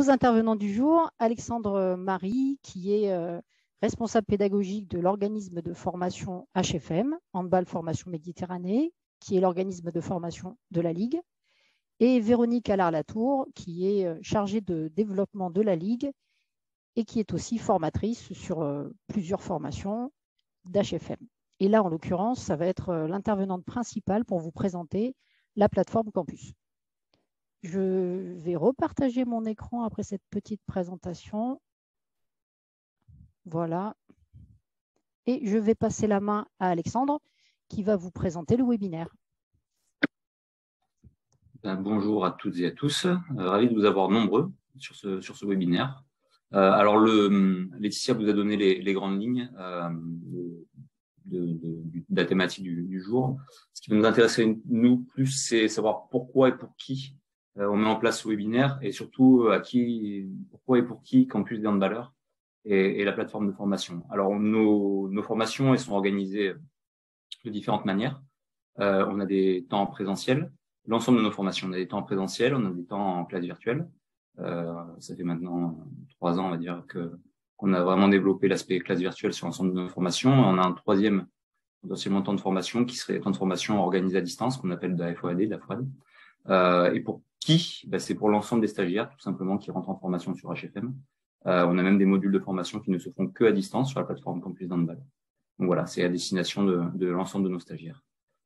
Aux intervenants du jour, Alexandre Marie, qui est responsable pédagogique de l'organisme de formation HFM, Handball Formation Méditerranée, qui est l'organisme de formation de la Ligue, et Véronique Allard-Latour, qui est chargée de développement de la Ligue et qui est aussi formatrice sur plusieurs formations d'HFM. Et là, en l'occurrence, ça va être l'intervenante principale pour vous présenter la plateforme Campus. Je vais repartager mon écran après cette petite présentation. Voilà. Et je vais passer la main à Alexandre qui va vous présenter le webinaire. Bonjour à toutes et à tous. Ravi de vous avoir nombreux sur ce webinaire. Alors, Laetitia vous a donné les grandes lignes de la thématique du jour. Ce qui va nous intéresser, nous, plus, c'est savoir pourquoi et pour qui on met en place ce webinaire et surtout pourquoi et pour qui Campus des handballeurs et la plateforme de formation. Alors, nos formations, elles sont organisées de différentes manières. On a des temps en présentiel. L'ensemble de nos formations, on a des temps en présentiel, on a des temps en classe virtuelle. Ça fait maintenant 3 ans, on va dire, qu'on a vraiment développé l'aspect classe virtuelle sur l'ensemble de nos formations. On a un troisième potentiellement temps de formation qui serait temps de formation organisé à distance, qu'on appelle de la FOAD, de la FOAD. Et pour qui? C'est pour l'ensemble des stagiaires, tout simplement, qui rentrent en formation sur HFM. On a même des modules de formation qui ne se font que à distance sur la plateforme Campus d'handball. Donc voilà, c'est à destination de l'ensemble de nos stagiaires.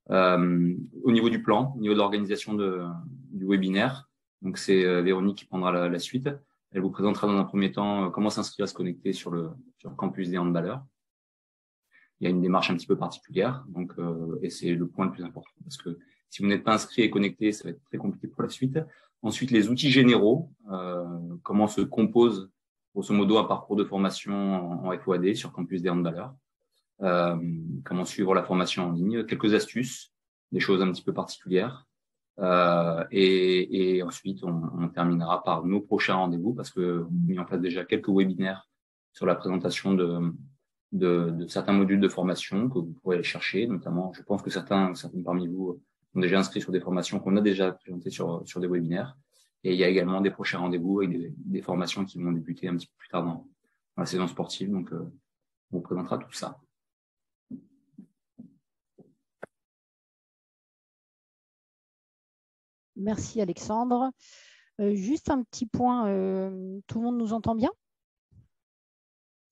Au niveau du plan, au niveau de l'organisation du webinaire, donc c'est Véronique qui prendra la suite. Elle vous présentera dans un premier temps comment s'inscrire à se connecter sur Campus des handballeurs. Il y a une démarche un petit peu particulière, donc et c'est le point le plus important parce que si vous n'êtes pas inscrit et connecté, ça va être très compliqué pour la suite. Ensuite, les outils généraux, comment se compose grosso modo un parcours de formation en FOAD sur Campus des handballeurs. Comment suivre la formation en ligne, quelques astuces, des choses un petit peu particulières. Et ensuite, on terminera par nos prochains rendez-vous parce que on a mis en place déjà quelques webinaires sur la présentation de certains modules de formation que vous pourrez aller chercher. Notamment, je pense que certains parmi vous sont déjà inscrits sur des formations qu'on a déjà présentées sur des webinaires. Et il y a également des prochains rendez-vous avec des formations qui vont débuter un petit peu plus tard dans la saison sportive. Donc, on vous présentera tout ça. Merci Alexandre. Juste un petit point, tout le monde nous entend bien?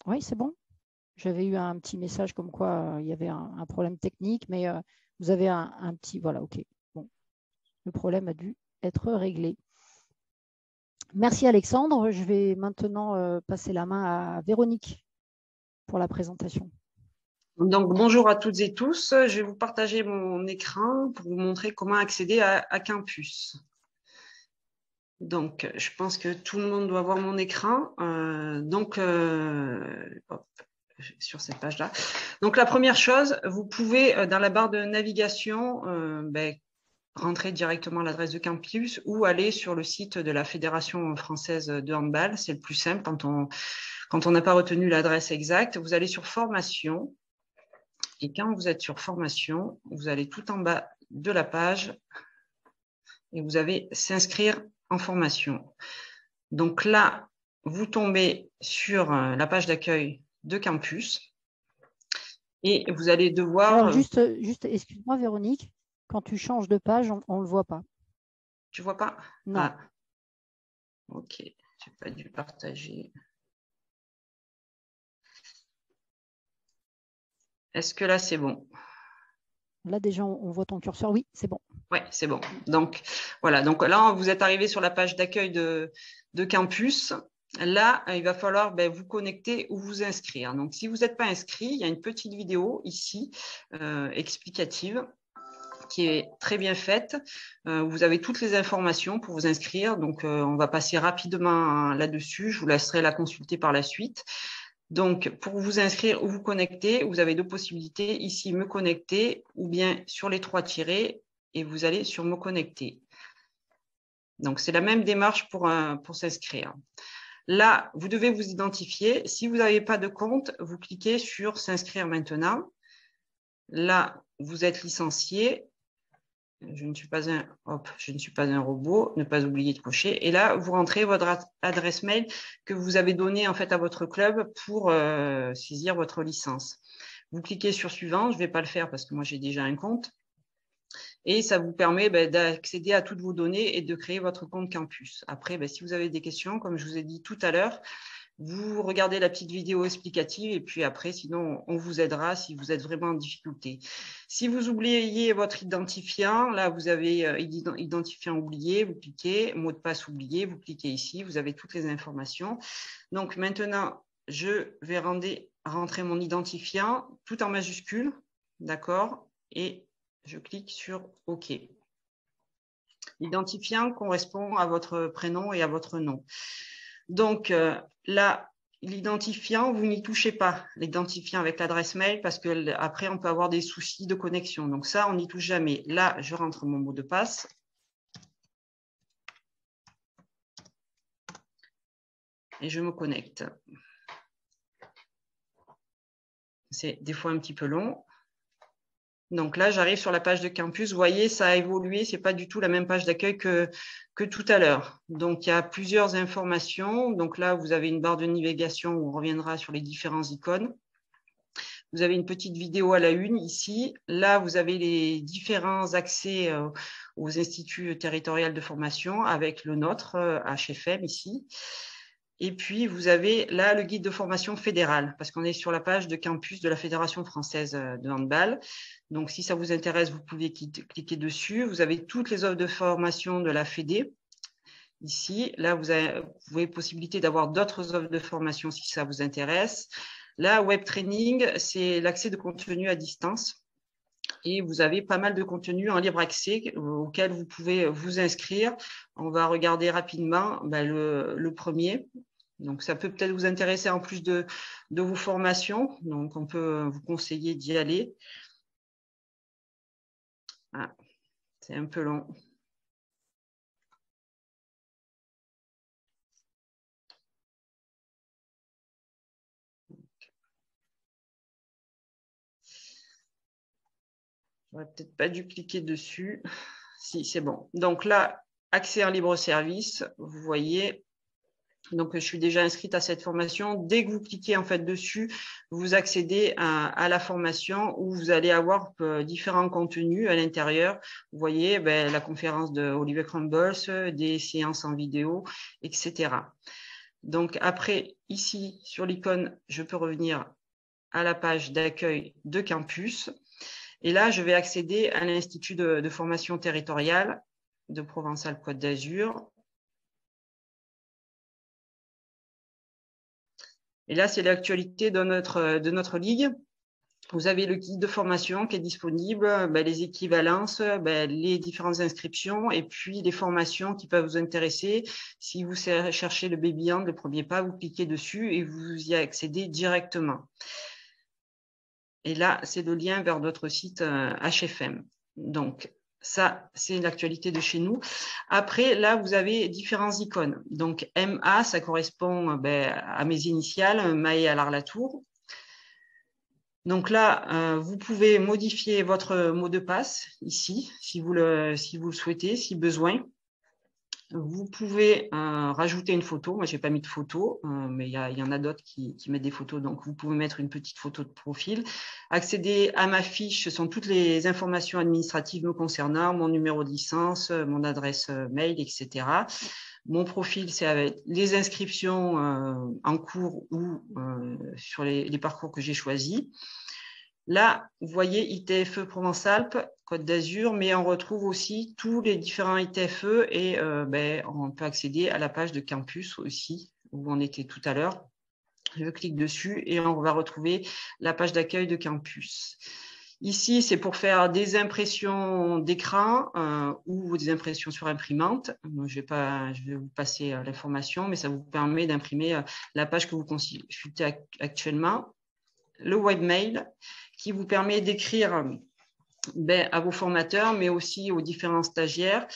Oui, c'est bon? J'avais eu un petit message comme quoi il y avait un problème technique, mais vous avez un petit... Voilà, OK. Bon, le problème a dû être réglé. Merci Alexandre. Je vais maintenant passer la main à Véronique pour la présentation. Donc, bonjour à toutes et tous. Je vais vous partager mon écran pour vous montrer comment accéder à Campus. Donc, je pense que tout le monde doit voir mon écran. Hop, sur cette page-là. Donc, la première chose, vous pouvez, dans la barre de navigation, rentrer directement à l'adresse de Campus ou aller sur le site de la Fédération française de handball. C'est le plus simple quand on n'a pas retenu l'adresse exacte. Vous allez sur Formation. Et quand vous êtes sur Formation, vous allez tout en bas de la page et vous avez S'inscrire en formation. Donc là, vous tombez sur la page d'accueil de Campus et vous allez devoir… Alors, juste excuse-moi Véronique, quand tu changes de page, on ne le voit pas. Tu ne vois pas? Non. Ah. Ok, je n'ai pas dû partager. Est-ce que là, c'est bon? Là, déjà, on voit ton curseur. Oui, c'est bon. Oui, c'est bon. Donc, voilà. Donc là, vous êtes arrivé sur la page d'accueil de Campus. Là, il va falloir vous connecter ou vous inscrire. Donc, si vous n'êtes pas inscrit, il y a une petite vidéo ici explicative qui est très bien faite. Vous avez toutes les informations pour vous inscrire. Donc, on va passer rapidement là-dessus. Je vous laisserai la consulter par la suite. Donc, pour vous inscrire ou vous connecter, vous avez 2 possibilités. Ici, me connecter ou bien sur les 3 tirets et vous allez sur me connecter. Donc, c'est la même démarche pour s'inscrire. Là, vous devez vous identifier. Si vous n'avez pas de compte, vous cliquez sur s'inscrire maintenant. Là, vous êtes licencié. je ne suis pas un robot, ne pas oublier de cocher. Et là, vous rentrez votre adresse mail que vous avez donnée en fait à votre club pour saisir votre licence. Vous cliquez sur suivant, je ne vais pas le faire parce que moi j'ai déjà un compte. Et ça vous permet d'accéder à toutes vos données et de créer votre compte campus. Après, si vous avez des questions, comme je vous ai dit tout à l'heure, vous regardez la petite vidéo explicative et puis après, sinon, on vous aidera si vous êtes vraiment en difficulté. Si vous oubliez votre identifiant, là, vous avez identifiant oublié, vous cliquez, mot de passe oublié, vous cliquez ici, vous avez toutes les informations. Donc maintenant, je vais rentrer mon identifiant tout en majuscule, d'accord, et je clique sur OK. L'identifiant correspond à votre prénom et à votre nom. Donc là, l'identifiant, vous n'y touchez pas, l'identifiant avec l'adresse mail, parce qu'après, on peut avoir des soucis de connexion. Donc ça, on n'y touche jamais. Là, je rentre mon mot de passe. Et je me connecte. C'est des fois un petit peu long. Donc là, j'arrive sur la page de campus. Vous voyez, ça a évolué. Ce n'est pas du tout la même page d'accueil que tout à l'heure. Donc, il y a plusieurs informations. Donc là, vous avez une barre de navigation où on reviendra sur les différents icônes. Vous avez une petite vidéo à la une ici. Là, vous avez les différents accès aux instituts territoriaux de formation avec le nôtre, HFM ici. Et puis, vous avez là le guide de formation fédérale, parce qu'on est sur la page de campus de la Fédération française de handball. Donc, si ça vous intéresse, vous pouvez cliquer dessus. Vous avez toutes les offres de formation de la Fédé. Ici, là, vous avez possibilité d'avoir d'autres offres de formation si ça vous intéresse. Là, Web Training, c'est l'accès de contenu à distance. Et vous avez pas mal de contenus en libre accès auxquels vous pouvez vous inscrire. On va regarder rapidement le premier. Donc, ça peut peut-être vous intéresser en plus de vos formations. Donc, on peut vous conseiller d'y aller. Ah, c'est un peu long. J'aurais peut-être pas dû cliquer dessus. Si, c'est bon. Donc là, accès en libre service, vous voyez. Donc, je suis déjà inscrite à cette formation. Dès que vous cliquez en fait dessus, vous accédez à la formation où vous allez avoir différents contenus à l'intérieur. Vous voyez la conférence de Oliver Crumbles, des séances en vidéo, etc. Donc, après, ici, sur l'icône, je peux revenir à la page d'accueil de campus. Et là, je vais accéder à l'Institut de formation territoriale de Provence-Alpes-Côte d'Azur. Et là, c'est l'actualité de notre ligue. Vous avez le guide de formation qui est disponible, les équivalences, les différentes inscriptions et puis les formations qui peuvent vous intéresser. Si vous cherchez le Baby Hand, le premier pas, vous cliquez dessus et vous y accédez directement. Et là, c'est le lien vers notre site HFM. Donc, ça, c'est l'actualité de chez nous. Après, là, vous avez différentes icônes. Donc, MA, ça correspond à mes initiales, Maë Allard-Latour. Donc là, vous pouvez modifier votre mot de passe ici, si vous le souhaitez, si besoin. Vous pouvez rajouter une photo. Moi, je n'ai pas mis de photo, mais il y en a d'autres qui mettent des photos. Donc, vous pouvez mettre une petite photo de profil. Accéder à ma fiche, ce sont toutes les informations administratives me concernant, mon numéro de licence, mon adresse mail, etc. Mon profil, c'est avec les inscriptions en cours ou sur les parcours que j'ai choisis. Là, vous voyez ITFE Provence-Alpes, Côte d'Azur, mais on retrouve aussi tous les différents ITFE et on peut accéder à la page de campus aussi, où on était tout à l'heure. Je clique dessus et on va retrouver la page d'accueil de campus. Ici, c'est pour faire des impressions d'écran ou des impressions sur imprimante. Je vais vous passer l'information, mais ça vous permet d'imprimer la page que vous consultez actuellement. Le webmail qui vous permet d'écrire à vos formateurs, mais aussi aux différents stagiaires.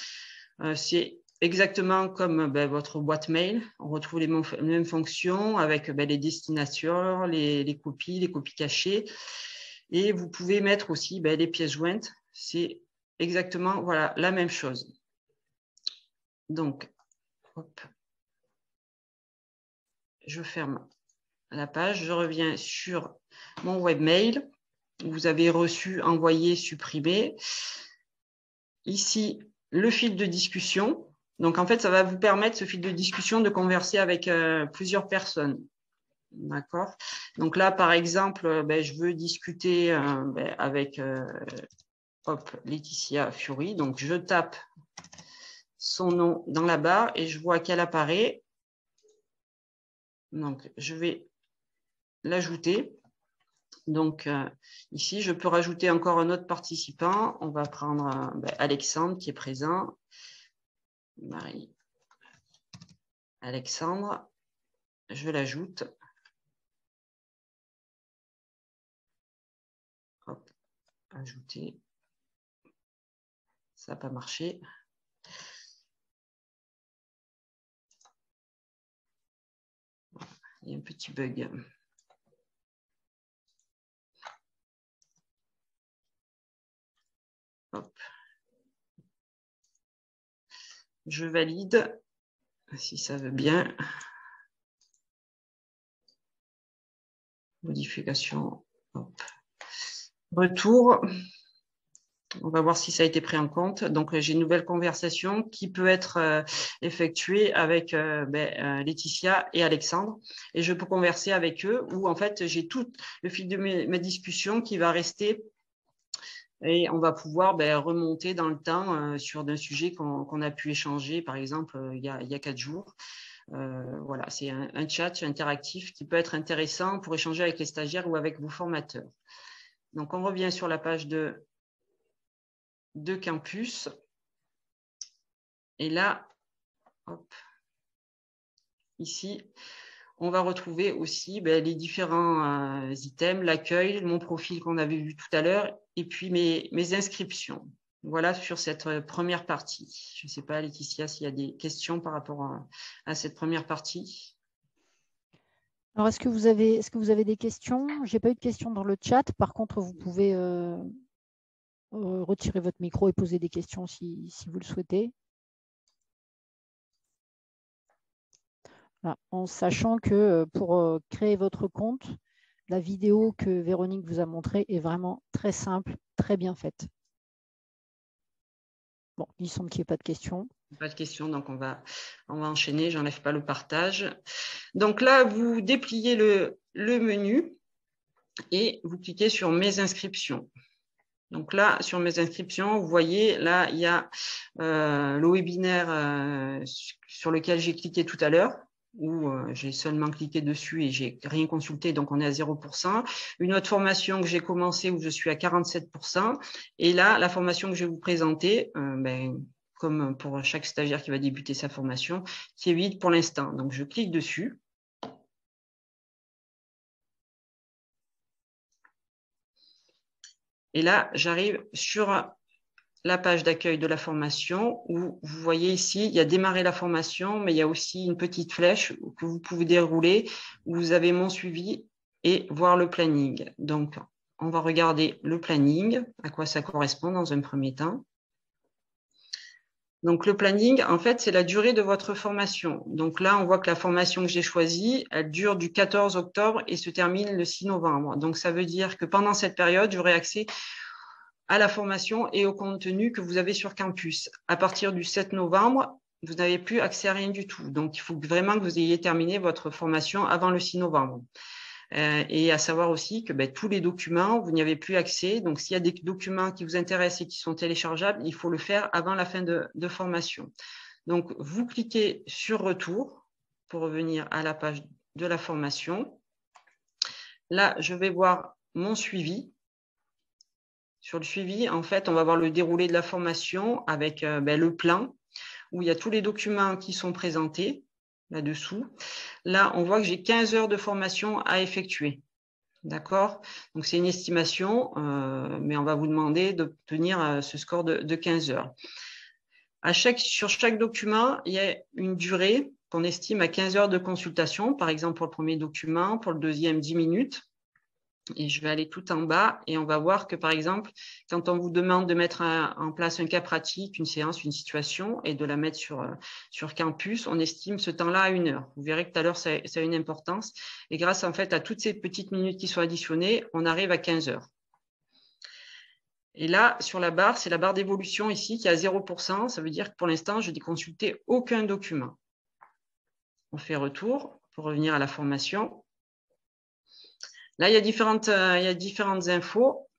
C'est exactement comme votre boîte mail. On retrouve les mêmes fonctions avec les destinataires, les copies cachées. Et vous pouvez mettre aussi les pièces jointes. C'est exactement voilà, la même chose. Donc, hop, je ferme la page, je reviens sur mon webmail. Vous avez reçu, envoyé, supprimé. Ici, le fil de discussion. Donc, en fait, ça va vous permettre, ce fil de discussion, de converser avec plusieurs personnes. D'accord. Donc là, par exemple, je veux discuter avec Laetitia Fiori. Donc, je tape son nom dans la barre et je vois qu'elle apparaît. Donc, je vais l'ajouter. Donc, ici, je peux rajouter encore un autre participant. On va prendre Alexandre qui est présent. Marie. Alexandre. Je l'ajoute. Hop, ajouter. Ça n'a pas marché. Il y a un petit bug. Hop. Je valide, si ça veut bien. Modification. Hop. Retour. On va voir si ça a été pris en compte. Donc, j'ai une nouvelle conversation qui peut être effectuée avec Laetitia et Alexandre. Et je peux converser avec eux où, en fait, j'ai tout le fil de ma discussion qui va rester. Et on va pouvoir remonter dans le temps sur un sujet qu'on a pu échanger, par exemple, il y a 4 jours. Voilà, c'est un chat interactif qui peut être intéressant pour échanger avec les stagiaires ou avec vos formateurs. Donc, on revient sur la page de campus. Et là, hop, ici, on va retrouver aussi les différents items, l'accueil, mon profil qu'on avait vu tout à l'heure, et puis mes inscriptions. Voilà sur cette première partie. Je ne sais pas, Laetitia, s'il y a des questions par rapport à cette première partie. Alors, est-ce que vous avez des questions? Je n'ai pas eu de questions dans le chat. Par contre, vous pouvez retirer votre micro et poser des questions si vous le souhaitez. Voilà. En sachant que pour créer votre compte, la vidéo que Véronique vous a montrée est vraiment très simple, très bien faite. Bon, il semble qu'il n'y ait pas de questions. Pas de questions, donc on va enchaîner. Je n'enlève pas le partage. Donc là, vous dépliez le menu et vous cliquez sur mes inscriptions. Donc là, sur mes inscriptions, vous voyez, là, il y a le webinaire sur lequel j'ai cliqué tout à l'heure, où j'ai seulement cliqué dessus et j'ai rien consulté, donc on est à 0%. Une autre formation que j'ai commencée où je suis à 47%. Et là, la formation que je vais vous présenter, comme pour chaque stagiaire qui va débuter sa formation, qui est vide pour l'instant. Donc, je clique dessus. Et là, j'arrive sur la page d'accueil de la formation où vous voyez ici, il y a démarrer la formation, mais il y a aussi une petite flèche que vous pouvez dérouler où vous avez mon suivi et voir le planning. Donc, on va regarder le planning, à quoi ça correspond dans un premier temps. Donc, le planning, en fait, c'est la durée de votre formation. Donc là, on voit que la formation que j'ai choisie, elle dure du 14 octobre et se termine le 6 novembre. Donc, ça veut dire que pendant cette période, j'aurai accès à la formation et au contenu que vous avez sur campus. À partir du 7 novembre, vous n'avez plus accès à rien du tout. Donc, il faut vraiment que vous ayez terminé votre formation avant le 6 novembre. Et à savoir aussi que tous les documents, vous n'y avez plus accès. Donc, s'il y a des documents qui vous intéressent et qui sont téléchargeables, il faut le faire avant la fin de formation. Donc, vous cliquez sur Retour pour revenir à la page de la formation. Là, je vais voir mon suivi. Sur le suivi, en fait, on va voir le déroulé de la formation avec le plan où il y a tous les documents qui sont présentés là-dessous. Là, on voit que j'ai 15 heures de formation à effectuer. D'accord? Donc, c'est une estimation, mais on va vous demander d'obtenir ce score de 15 heures. Sur chaque document, il y a une durée qu'on estime à 15 heures de consultation. Par exemple, pour le premier document, pour le deuxième, 10 minutes. Et je vais aller tout en bas et on va voir que, par exemple, quand on vous demande de mettre en place un cas pratique, une séance, une situation et de la mettre sur Campus, on estime ce temps-là à 1 heure. Vous verrez que tout à l'heure, ça a une importance. Et grâce, en fait, à toutes ces petites minutes qui sont additionnées, on arrive à 15 heures. Et là, sur la barre, c'est la barre d'évolution ici qui est à 0%. Ça veut dire que pour l'instant, je n'ai consulté aucun document. On fait retour pour revenir à la formation. Là, il y a différentes infos.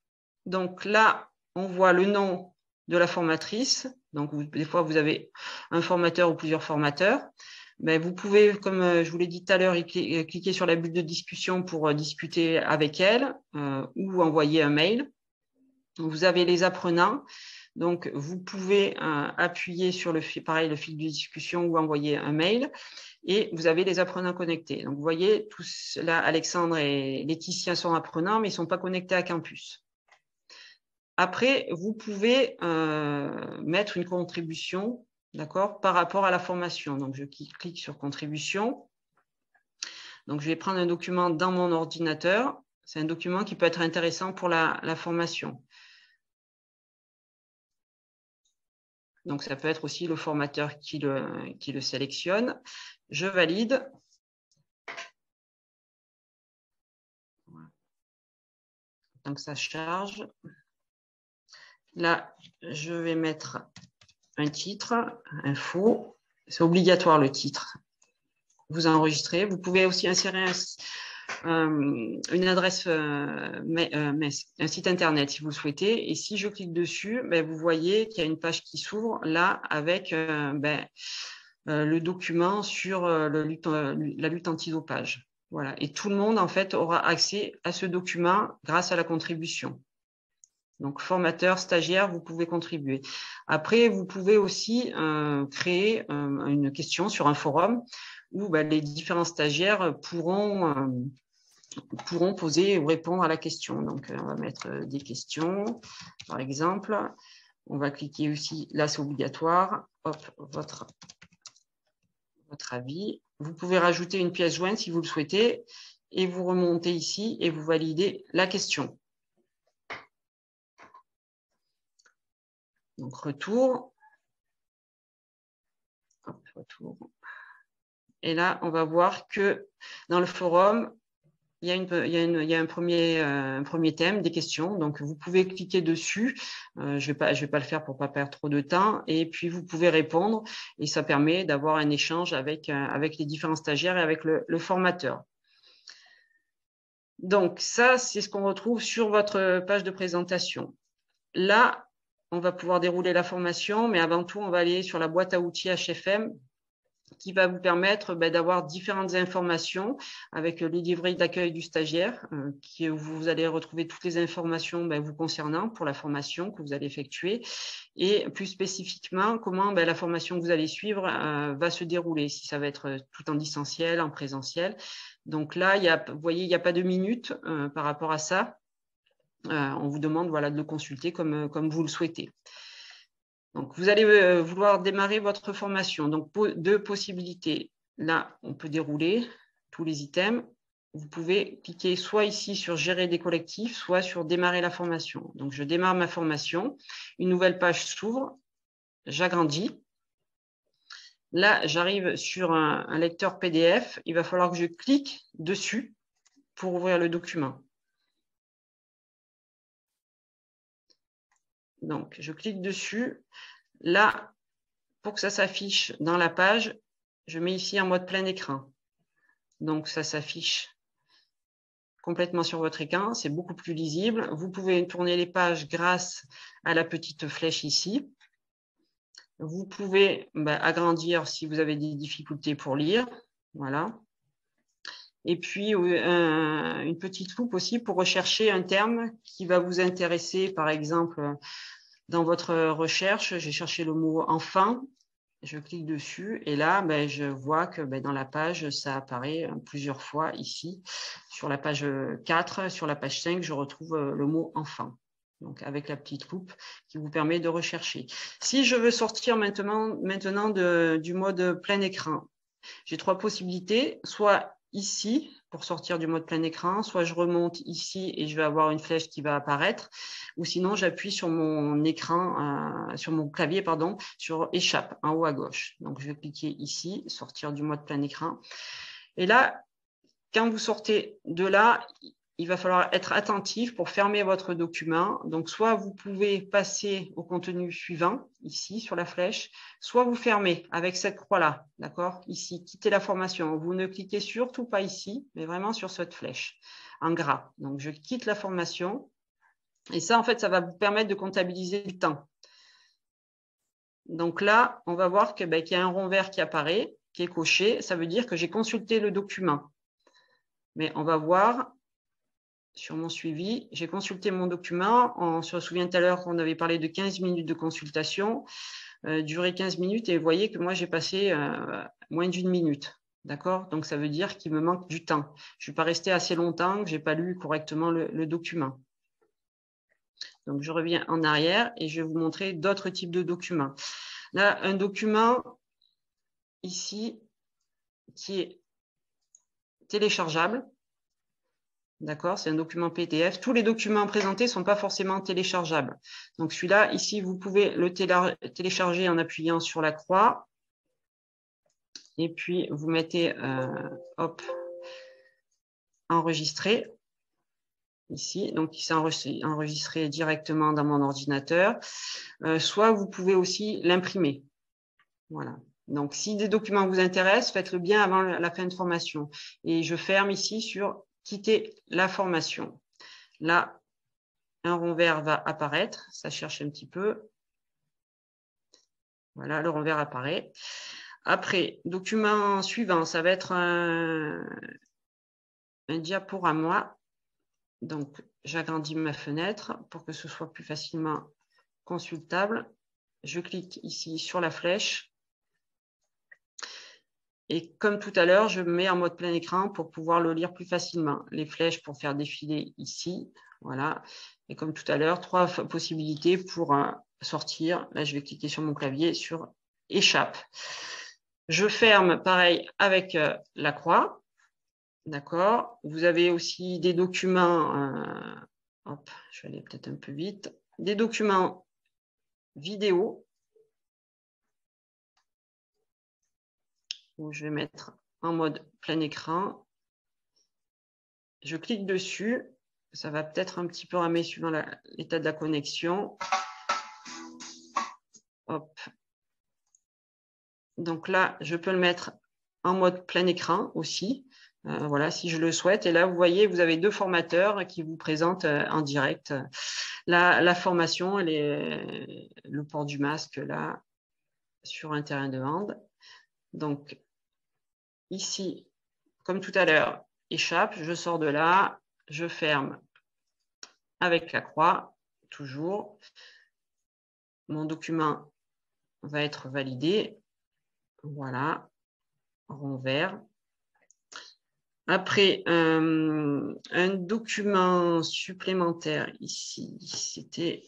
Donc là, on voit le nom de la formatrice. Donc, des fois, vous avez un formateur ou plusieurs formateurs. Mais vous pouvez, comme je vous l'ai dit tout à l'heure, cliquer sur la bulle de discussion pour discuter avec elle ou envoyer un mail. Vous avez les apprenants. Donc, vous pouvez appuyer sur le fil de discussion ou envoyer un mail. Et vous avez les apprenants connectés. Donc, vous voyez, tous là, Alexandre et Laetitia sont apprenants, mais ils ne sont pas connectés à Campus. Après, vous pouvez mettre une contribution, d'accord, par rapport à la formation. Donc, je clique sur contribution. Donc, je vais prendre un document dans mon ordinateur. C'est un document qui peut être intéressant pour la formation. Donc, ça peut être aussi le formateur qui le sélectionne. Je valide. Donc, ça charge. Là, je vais mettre un titre, info. C'est obligatoire le titre. Vous enregistrez. Vous pouvez aussi insérer une adresse un site internet si vous le souhaitez. Et si je clique dessus, ben, vous voyez qu'il y a une page qui s'ouvre là avec le document sur la lutte antidopage. Voilà. Et tout le monde en fait aura accès à ce document grâce à la contribution. Donc, formateur, stagiaire, vous pouvez contribuer. Après, vous pouvez aussi créer une question sur un forum où les différents stagiaires pourront poser ou répondre à la question. Donc, on va mettre des questions, par exemple. On va cliquer aussi, là, c'est obligatoire. Hop, votre avis. Vous pouvez rajouter une pièce jointe si vous le souhaitez et vous remontez ici et vous validez la question. Donc, retour. Hop, retour. Et là, on va voir que dans le forum, il y a un premier thème, des questions. Donc, vous pouvez cliquer dessus. Je vais pas le faire pour pas perdre trop de temps. Et puis, vous pouvez répondre. Et ça permet d'avoir un échange avec les différents stagiaires et avec le formateur. Donc, ça, c'est ce qu'on retrouve sur votre page de présentation. Là, on va pouvoir dérouler la formation, mais avant tout, on va aller sur la boîte à outils HFM qui va vous permettre d'avoir différentes informations avec les livrets d'accueil du stagiaire, où vous allez retrouver toutes les informations vous concernant pour la formation que vous allez effectuer et plus spécifiquement comment la formation que vous allez suivre va se dérouler, si ça va être tout en distanciel, en présentiel. Donc là, vous voyez, il n'y a pas de minutes par rapport à ça. On vous demande de le consulter comme vous le souhaitez. Donc, vous allez vouloir démarrer votre formation. Donc, deux possibilités. Là, on peut dérouler tous les items. Vous pouvez cliquer soit ici sur Gérer des collectifs, soit sur Démarrer la formation. Donc, je démarre ma formation. Une nouvelle page s'ouvre. J'agrandis. Là, j'arrive sur un lecteur PDF. Il va falloir que je clique dessus pour ouvrir le document. Donc, je clique dessus. Là, pour que ça s'affiche dans la page, je mets ici en mode plein écran. Donc, ça s'affiche complètement sur votre écran. C'est beaucoup plus lisible. Vous pouvez tourner les pages grâce à la petite flèche ici. Vous pouvez agrandir si vous avez des difficultés pour lire. Voilà. Et puis, une petite loupe aussi pour rechercher un terme qui va vous intéresser. Par exemple, dans votre recherche, j'ai cherché le mot « enfant ». Je clique dessus et là, je vois que dans la page, ça apparaît plusieurs fois ici. Sur la page 4, sur la page 5, je retrouve le mot « enfant ». Donc, avec la petite loupe qui vous permet de rechercher. Si je veux sortir maintenant du mode plein écran, j'ai trois possibilités. Soit ici, pour sortir du mode plein écran. Soit je remonte ici et je vais avoir une flèche qui va apparaître, ou sinon j'appuie sur mon écran, sur mon clavier, pardon, sur échappe en haut à gauche. Donc je vais cliquer ici, sortir du mode plein écran. Et là, quand vous sortez de là, il va falloir être attentif pour fermer votre document. Donc, soit vous pouvez passer au contenu suivant, ici, sur la flèche, soit vous fermez avec cette croix-là, d'accord? Ici, quitter la formation. Vous ne cliquez surtout pas ici, mais vraiment sur cette flèche, en gras. Donc, je quitte la formation. Et ça, en fait, ça va vous permettre de comptabiliser le temps. Donc là, on va voir qu'il y a un rond vert qui apparaît, qui est coché. Ça veut dire que j'ai consulté le document. Mais on va voir... Sur mon suivi, j'ai consulté mon document. On se souvient tout à l'heure qu'on avait parlé de 15 minutes de consultation, durée 15 minutes, et vous voyez que moi, j'ai passé moins d'1 minute. D'accord? Donc, ça veut dire qu'il me manque du temps. Je ne suis pas resté assez longtemps, que je n'ai pas lu correctement le document. Donc, je reviens en arrière et je vais vous montrer d'autres types de documents. Là, un document ici qui est téléchargeable. D'accord, c'est un document PDF. Tous les documents présentés ne sont pas forcément téléchargeables. Donc, celui-là, ici, vous pouvez le télécharger en appuyant sur la croix. Et puis, vous mettez, hop, enregistrer. Ici, donc, il s'est enregistré directement dans mon ordinateur. Soit vous pouvez aussi l'imprimer. Voilà. Donc, si des documents vous intéressent, faites-le bien avant la fin de formation. Et je ferme ici sur quitter la formation. Là, un rond vert va apparaître. Ça cherche un petit peu. Voilà, le rond vert apparaît. Après, document suivant, ça va être un diaporama. Donc, j'agrandis ma fenêtre pour que ce soit plus facilement consultable. Je clique ici sur la flèche. Et comme tout à l'heure, je me mets en mode plein écran pour pouvoir le lire plus facilement. Les flèches pour faire défiler ici. Voilà. Et comme tout à l'heure, 3 possibilités pour sortir. Là, je vais cliquer sur mon clavier sur échappe. Je ferme pareil avec la croix. D'accord. Vous avez aussi des documents. Hop, je vais aller peut-être un peu vite. Des documents vidéo. Où je vais mettre en mode plein écran. Je clique dessus. Ça va peut-être un petit peu ramer suivant l'état de la connexion. Hop. Donc là, je peux le mettre en mode plein écran aussi. Voilà, si je le souhaite. Et là, vous voyez, vous avez 2 formateurs qui vous présentent en direct la formation et le port du masque là sur un terrain de hand. Donc, ici, comme tout à l'heure, échappe, je sors de là, je ferme avec la croix, toujours. Mon document va être validé. Voilà, rond vert. Après, un document supplémentaire ici, c'était...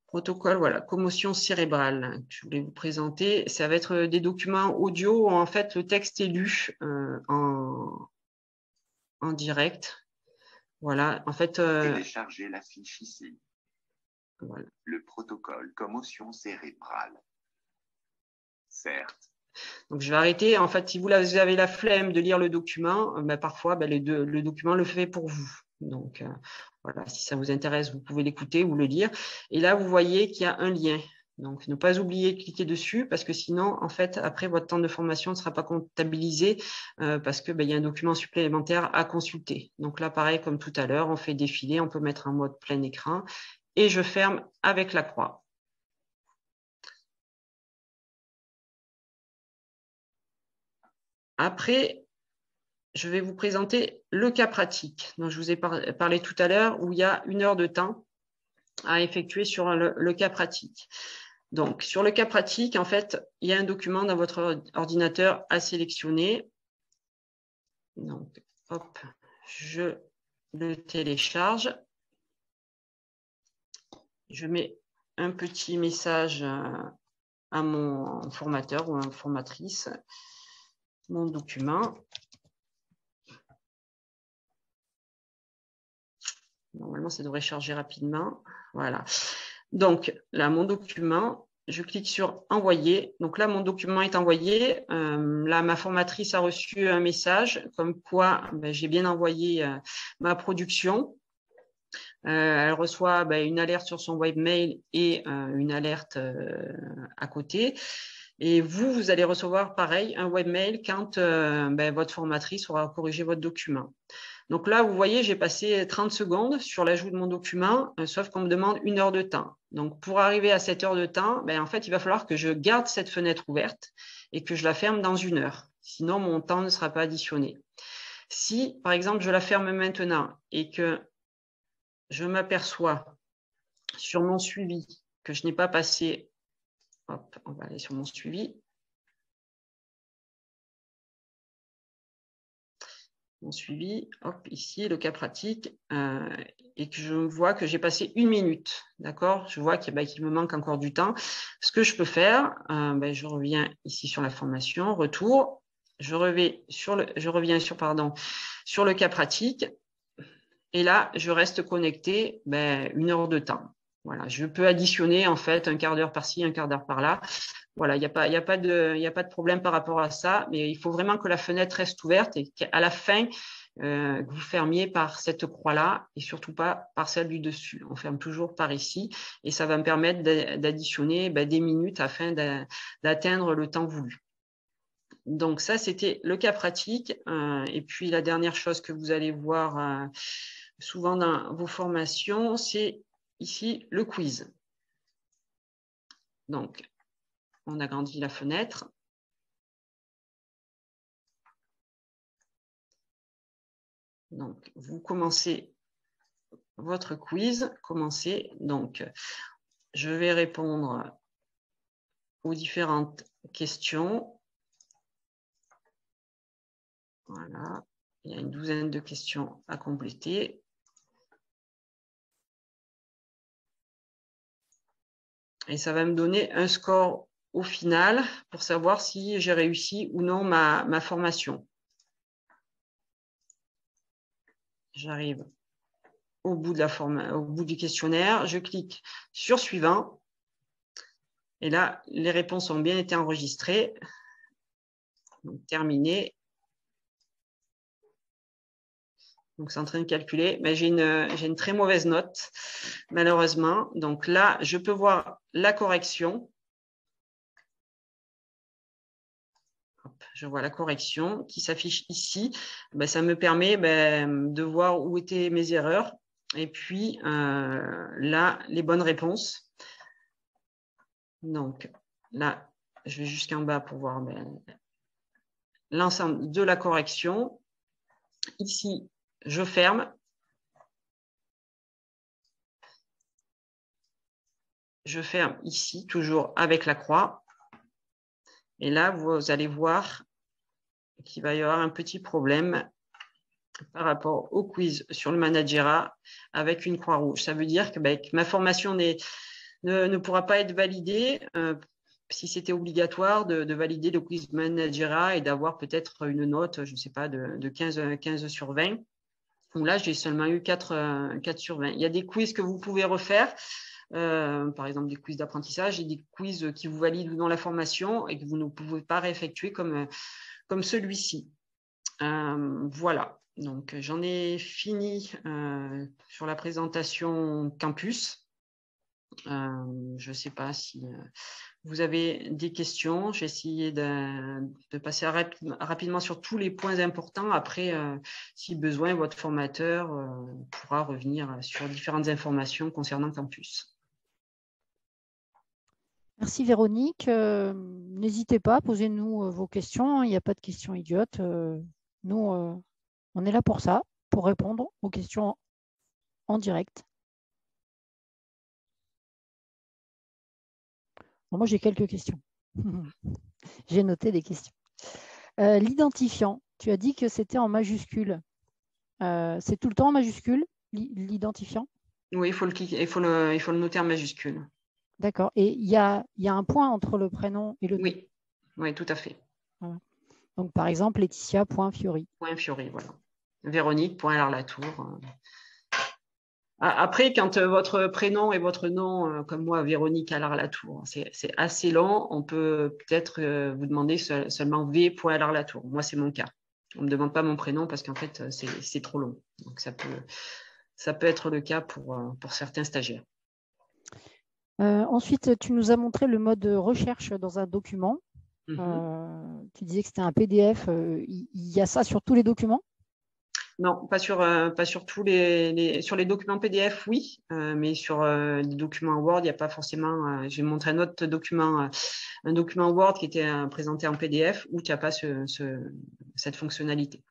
Protocole, voilà, commotion cérébrale que je voulais vous présenter. Ça va être des documents audio où en fait le texte est lu en direct. Voilà, en fait... Téléchargez la fiche ici. Voilà. Le protocole commotion cérébrale. Certes. Donc, je vais arrêter. En fait, si vous avez la flemme de lire le document, parfois, le document le fait pour vous. Donc, voilà, si ça vous intéresse, vous pouvez l'écouter ou le lire. Et là, vous voyez qu'il y a un lien. Donc, ne pas oublier de cliquer dessus parce que sinon, en fait, après, votre temps de formation ne sera pas comptabilisé parce que il y a un document supplémentaire à consulter. Donc là, pareil, comme tout à l'heure, on fait défiler, on peut mettre un mode plein écran et je ferme avec la croix. Après, je vais vous présenter le cas pratique dont je vous ai parlé tout à l'heure où il y a 1 heure de temps à effectuer sur le cas pratique. Donc, sur le cas pratique, en fait, il y a un document dans votre ordinateur à sélectionner. Donc, hop, je le télécharge. Je mets un petit message à mon formateur ou à ma formatrice mon document. Normalement, ça devrait charger rapidement. Voilà. Donc, là, mon document, je clique sur « Envoyer ». Donc là, mon document est envoyé. Là, ma formatrice a reçu un message comme quoi j'ai bien envoyé ma production. Elle reçoit une alerte sur son webmail et une alerte à côté. Et vous allez recevoir pareil un webmail quand votre formatrice aura corrigé votre document. Donc là, vous voyez, j'ai passé 30 secondes sur l'ajout de mon document, sauf qu'on me demande 1 heure de temps. Donc, pour arriver à cette heure de temps, en fait, il va falloir que je garde cette fenêtre ouverte et que je la ferme dans 1 heure. Sinon, mon temps ne sera pas additionné. Si, par exemple, je la ferme maintenant et que je m'aperçois sur mon suivi que je n'ai pas passé, hop, on va aller sur mon suivi. Mon suivi, hop, ici, le cas pratique, et que je vois que j'ai passé 1 minute, d'accord? Je vois qu'il me manque encore du temps. Ce que je peux faire, je reviens ici sur la formation, retour, je reviens sur le cas pratique, et là, je reste connecté 1 heure de temps. Voilà, je peux additionner en fait 1 quart d'heure par-ci, 1 quart d'heure par-là. Voilà, il n'y a pas de problème par rapport à ça, mais il faut vraiment que la fenêtre reste ouverte et qu'à la fin, que vous fermiez par cette croix-là et surtout pas par celle du dessus. On ferme toujours par ici et ça va me permettre d'additionner des minutes afin d'atteindre le temps voulu. Donc ça, c'était le cas pratique. Et puis la dernière chose que vous allez voir souvent dans vos formations, c'est ici le quiz. Donc, on agrandit la fenêtre. Donc, vous commencez votre quiz. Donc, je vais répondre aux différentes questions. Voilà, il y a une douzaine de questions à compléter. Et ça va me donner un score au final pour savoir si j'ai réussi ou non ma formation. J'arrive au bout du questionnaire, je clique sur suivant. Et là, les réponses ont bien été enregistrées. Donc, terminé. Donc, c'est en train de calculer. Mais j'ai une très mauvaise note, malheureusement. Donc là, je peux voir la correction. Hop, je vois la correction qui s'affiche ici. Ça me permet de voir où étaient mes erreurs. Et puis, là, les bonnes réponses. Donc, là, je vais jusqu'en bas pour voir l'ensemble de la correction. Ici, je ferme. Je ferme ici, toujours avec la croix. Et là, vous allez voir qu'il va y avoir un petit problème par rapport au quiz sur le Managera avec une croix rouge. Ça veut dire que ma formation ne pourra pas être validée si c'était obligatoire de valider le quiz Managera et d'avoir peut-être une note, je ne sais pas, de 15 sur 20. Donc là, j'ai seulement eu 4 sur 20. Il y a des quiz que vous pouvez refaire, par exemple des quiz d'apprentissage et des quiz qui vous valident ou non la formation et que vous ne pouvez pas réeffectuer comme celui-ci. Voilà, donc j'en ai fini sur la présentation campus. Je ne sais pas si vous avez des questions. J'ai essayé de passer rapidement sur tous les points importants. Après, si besoin, votre formateur pourra revenir sur différentes informations concernant campus. Merci Véronique. N'hésitez pas, posez-nous vos questions. Il n'y a pas de questions idiotes. Nous, on est là pour ça, pour répondre aux questions en direct. Bon, moi, j'ai quelques questions. J'ai noté des questions. L'identifiant, tu as dit que c'était en majuscule. C'est tout le temps en majuscule, l'identifiant? Oui, il faut le noter en majuscule. D'accord. Et il y a un point entre le prénom et le nom. Oui, oui, tout à fait. Voilà. Donc, par exemple, Laetitia.Fiori. Point Fiori, voilà. Véronique.Larlatour. Après, quand votre prénom et votre nom, comme moi, Véronique Larlatour, c'est assez long, on peut peut-être vous demander seulement V.Larlatour. Moi, c'est mon cas. On ne me demande pas mon prénom parce qu'en fait, c'est trop long. Donc, ça peut être le cas pour certains stagiaires. Ensuite, tu nous as montré le mode recherche dans un document. Tu disais que c'était un PDF. Il y a ça sur tous les documents? Non, pas sur tous sur les documents PDF, oui, mais sur les documents Word, il n'y a pas forcément. J'ai montré un autre document, un document Word qui était présenté en PDF où il n'y a pas cette fonctionnalité.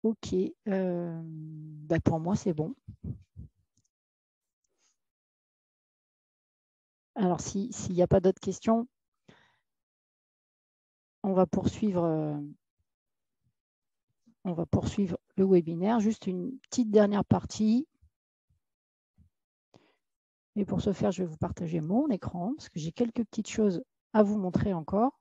Ok. Pour moi, c'est bon. Alors, s'il n'y a pas d'autres questions, on va poursuivre le webinaire. Juste une petite dernière partie. Et pour ce faire, je vais vous partager mon écran parce que j'ai quelques petites choses à vous montrer encore.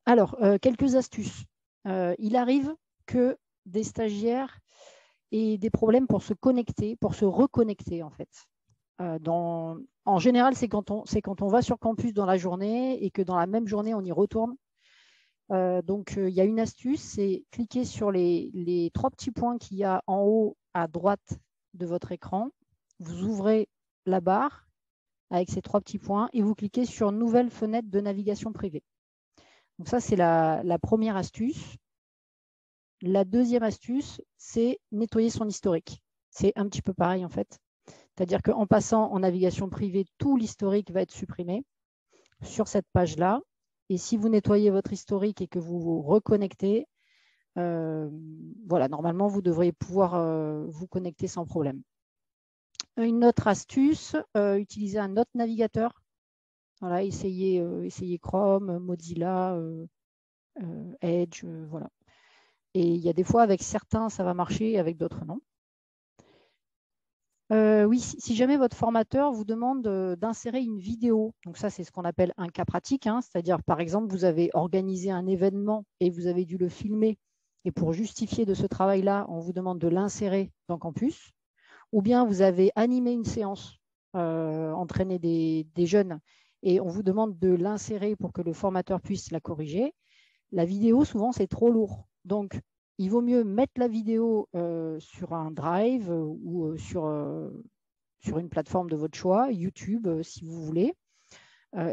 Alors, quelques astuces. Il arrive que des stagiaires aient des problèmes pour se connecter, pour se reconnecter en fait. En général, c'est quand on va sur campus dans la journée et que dans la même journée, on y retourne. Donc, il y a une astuce, c'est cliquer sur les 3 petits points qu'il y a en haut à droite de votre écran. Vous ouvrez la barre avec ces 3 petits points et vous cliquez sur « Nouvelle fenêtre de navigation privée ». Donc ça, c'est la première astuce. La deuxième astuce, c'est nettoyer son historique. C'est un petit peu pareil en fait. C'est-à-dire qu'en passant en navigation privée, tout l'historique va être supprimé sur cette page-là. Et si vous nettoyez votre historique et que vous vous reconnectez, voilà, normalement, vous devriez pouvoir vous connecter sans problème. Une autre astuce, utiliser un autre navigateur. Voilà, essayez Chrome, Mozilla, Edge, voilà. Et il y a des fois, avec certains, ça va marcher, avec d'autres, non. Oui, si jamais votre formateur vous demande d'insérer une vidéo, donc ça, c'est ce qu'on appelle un cas pratique, hein, c'est-à-dire, par exemple, vous avez organisé un événement et vous avez dû le filmer, et pour justifier de ce travail-là, on vous demande de l'insérer dans Campus, ou bien vous avez animé une séance, entraîné des jeunes, et on vous demande de l'insérer pour que le formateur puisse la corriger. La vidéo, souvent, c'est trop lourd. Donc, il vaut mieux mettre la vidéo sur un drive ou sur une plateforme de votre choix, YouTube si vous voulez.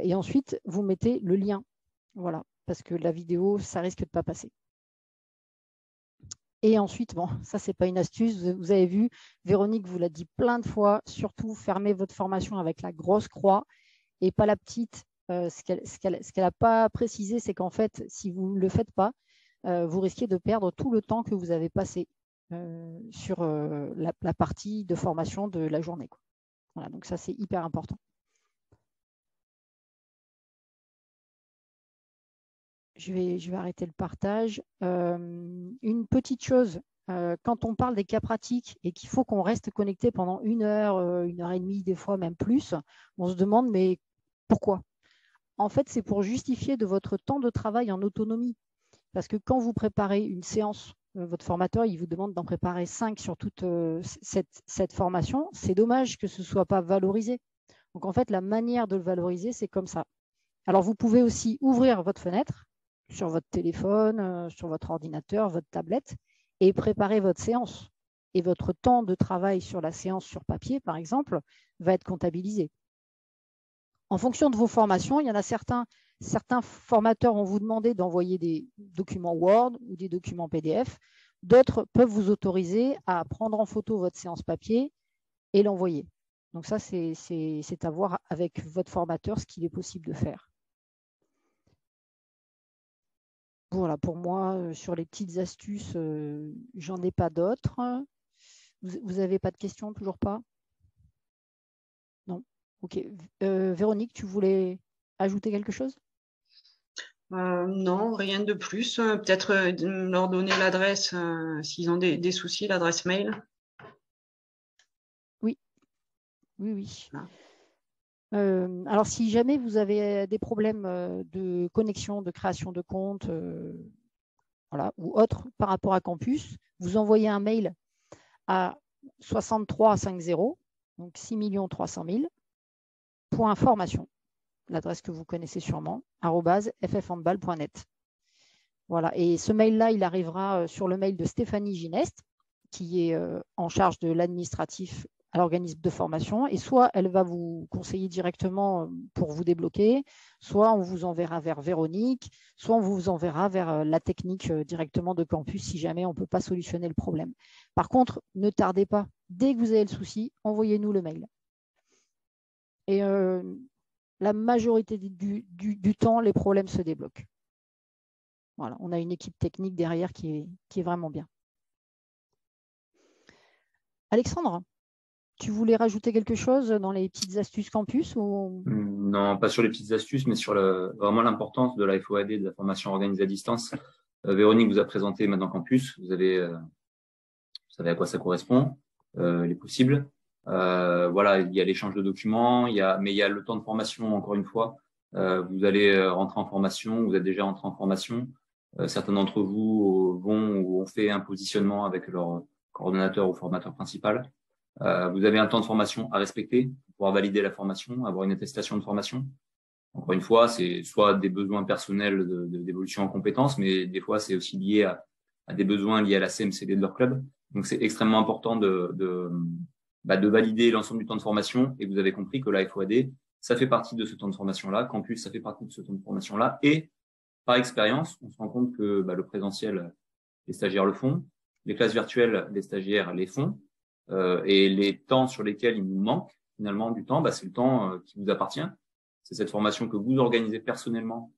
Et ensuite, vous mettez le lien. Voilà, parce que la vidéo, ça risque de ne pas passer. Et ensuite, bon, ça, ce n'est pas une astuce. Vous avez vu, Véronique vous l'a dit plein de fois, surtout fermez votre formation avec la grosse croix et pas la petite. Ce qu'elle n'a pas précisé, c'est qu'en fait, si vous ne le faites pas, vous risquez de perdre tout le temps que vous avez passé sur la partie de formation de la journée, quoi. Voilà, donc ça, c'est hyper important. Je vais arrêter le partage. Une petite chose, quand on parle des cas pratiques et qu'il faut qu'on reste connecté pendant 1 heure, 1 heure et demie, des fois même plus, on se demande, mais pourquoi? En fait, c'est pour justifier de votre temps de travail en autonomie. Parce que quand vous préparez une séance, votre formateur, il vous demande d'en préparer 5 sur toute cette formation. C'est dommage que ce ne soit pas valorisé. Donc, en fait, la manière de le valoriser, c'est comme ça. Alors, vous pouvez aussi ouvrir votre fenêtre sur votre téléphone, sur votre ordinateur, votre tablette, et préparer votre séance. Et votre temps de travail sur la séance sur papier, par exemple, va être comptabilisé. En fonction de vos formations, il y en a certains formateurs vont vous demander d'envoyer des documents Word ou des documents PDF. D'autres peuvent vous autoriser à prendre en photo votre séance papier et l'envoyer. Donc ça, c'est à voir avec votre formateur ce qu'il est possible de faire. Voilà, pour moi, sur les petites astuces, j'en ai pas d'autres. Vous n'avez pas de questions, toujours pas? Non. Ok. Véronique, tu voulais ajouter quelque chose? Non, rien de plus. Peut-être leur donner l'adresse s'ils ont des soucis, l'adresse mail. Oui, oui, oui. Ah. Alors, si jamais vous avez des problèmes de connexion, de création de compte, voilà, ou autre par rapport à Campus, vous envoyez un mail à 6350, donc 6 300 000, point formation, l'adresse que vous connaissez sûrement, @ffhandball.net. Voilà, et ce mail-là, il arrivera sur le mail de Stéphanie Gineste, qui est en charge de l'administratif à l'organisme de formation, et soit elle va vous conseiller directement pour vous débloquer, soit on vous enverra vers Véronique, soit on vous enverra vers la technique directement de Campus si jamais on ne peut pas solutionner le problème. Par contre, ne tardez pas. Dès que vous avez le souci, envoyez-nous le mail. Et la majorité du temps, les problèmes se débloquent. Voilà, on a une équipe technique derrière qui est vraiment bien. Alexandre, tu voulais rajouter quelque chose dans les petites astuces Campus ou... Non, pas sur les petites astuces, mais sur vraiment l'importance de la FOAD, de la formation organisée à distance. Véronique vous a présenté maintenant Campus. Vous savez à quoi ça correspond, les possibles. Voilà, il y a l'échange de documents, mais il y a le temps de formation, encore une fois. Vous allez rentrer en formation, vous êtes déjà rentré en formation. Certains d'entre vous vont ou ont fait un positionnement avec leur coordonnateur ou formateur principal. Vous avez un temps de formation à respecter pour pouvoir valider la formation, avoir une attestation de formation. Encore une fois, c'est soit des besoins personnels d'évolution en compétences, mais des fois, c'est aussi lié à des besoins liés à la CMCD de leur club. Donc, c'est extrêmement important de valider l'ensemble du temps de formation. Et vous avez compris que la FOAD, ça fait partie de ce temps de formation-là. Campus, ça fait partie de ce temps de formation-là. Et par expérience, on se rend compte que le présentiel, les stagiaires le font. Les classes virtuelles, les stagiaires les font. Et les temps sur lesquels il nous manque finalement du temps, c'est le temps qui vous appartient. C'est cette formation que vous organisez personnellement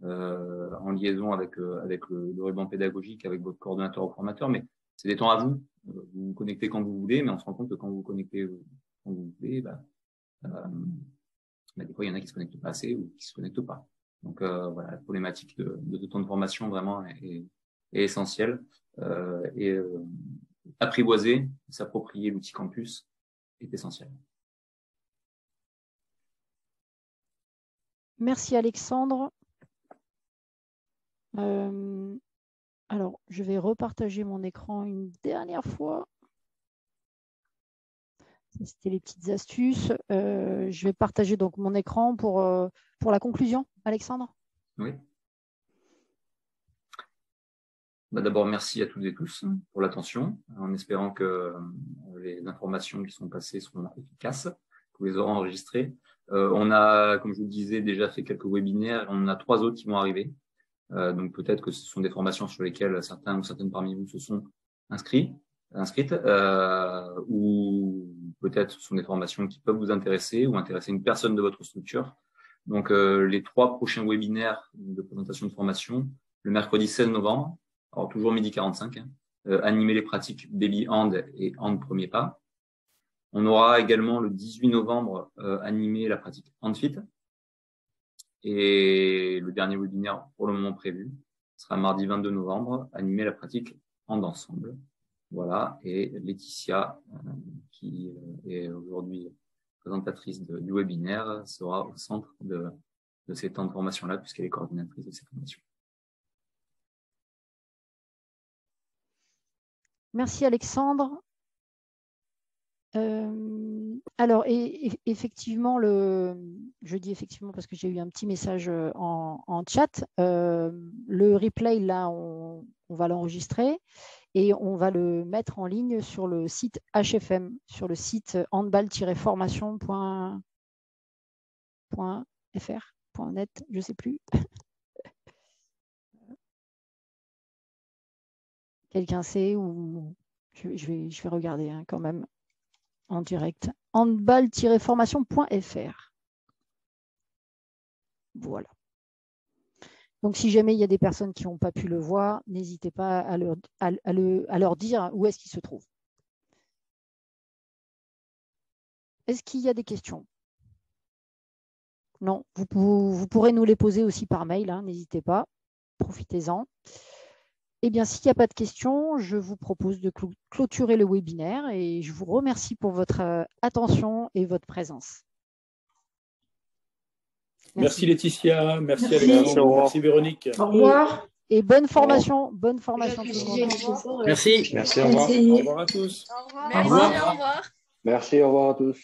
en liaison avec le ruban pédagogique, avec votre coordonnateur ou formateur, mais c'est des temps à vous. Vous vous connectez quand vous voulez, mais on se rend compte que quand vous vous connectez quand vous voulez, des fois, il y en a qui se connectent pas assez ou qui se connectent pas. Donc voilà, la problématique de temps de formation vraiment est essentielle. Apprivoiser, s'approprier l'outil Campus est essentiel. Merci Alexandre. Alors, je vais repartager mon écran une dernière fois. C'était les petites astuces. Je vais partager donc mon écran pour la conclusion. Alexandre ? Oui. D'abord, merci à toutes et tous pour l'attention, en espérant que les informations qui sont passées seront efficaces, que vous les aurez enregistrées. On a, comme je vous le disais, déjà fait quelques webinaires. On a 3 autres qui vont arriver. Donc peut-être que ce sont des formations sur lesquelles certains ou certaines parmi vous se sont inscrites, ou peut-être ce sont des formations qui peuvent vous intéresser ou intéresser une personne de votre structure. Donc les 3 prochains webinaires de présentation de formation, le mercredi 16 novembre, alors toujours midi 45, animer les pratiques baby hand et hand premier pas. On aura également le 18 novembre animer la pratique hand fit. Et le dernier webinaire pour le moment prévu sera mardi 22 novembre, animer la pratique hand ensemble. Voilà, et Laetitia, qui est aujourd'hui présentatrice du webinaire, sera au centre de ces temps de formation-là, puisqu'elle est coordinatrice de ces formations. Merci Alexandre. Alors, effectivement, je dis effectivement parce que j'ai eu un petit message en chat. Le replay, là, on va l'enregistrer et on va le mettre en ligne sur le site HFM, sur le site handball-formation.fr.net, je ne sais plus. Quelqu'un sait ou je vais regarder quand même. En direct, handball-formation.fr. Voilà. Donc, si jamais il y a des personnes qui n'ont pas pu le voir, n'hésitez pas à leur dire où est-ce qu'il se trouve. Est-ce qu'il y a des questions? Non, vous pourrez nous les poser aussi par mail, hein, n'hésitez pas, profitez-en. Eh bien, s'il n'y a pas de questions, je vous propose de clôturer le webinaire et je vous remercie pour votre attention et votre présence. Merci Laetitia, merci Merci. Alexandre, merci Véronique. Au revoir. Et bonne formation tout le monde. Merci. Merci, au revoir. Au revoir à tous. Au revoir. Merci, au revoir. Merci, au revoir à tous.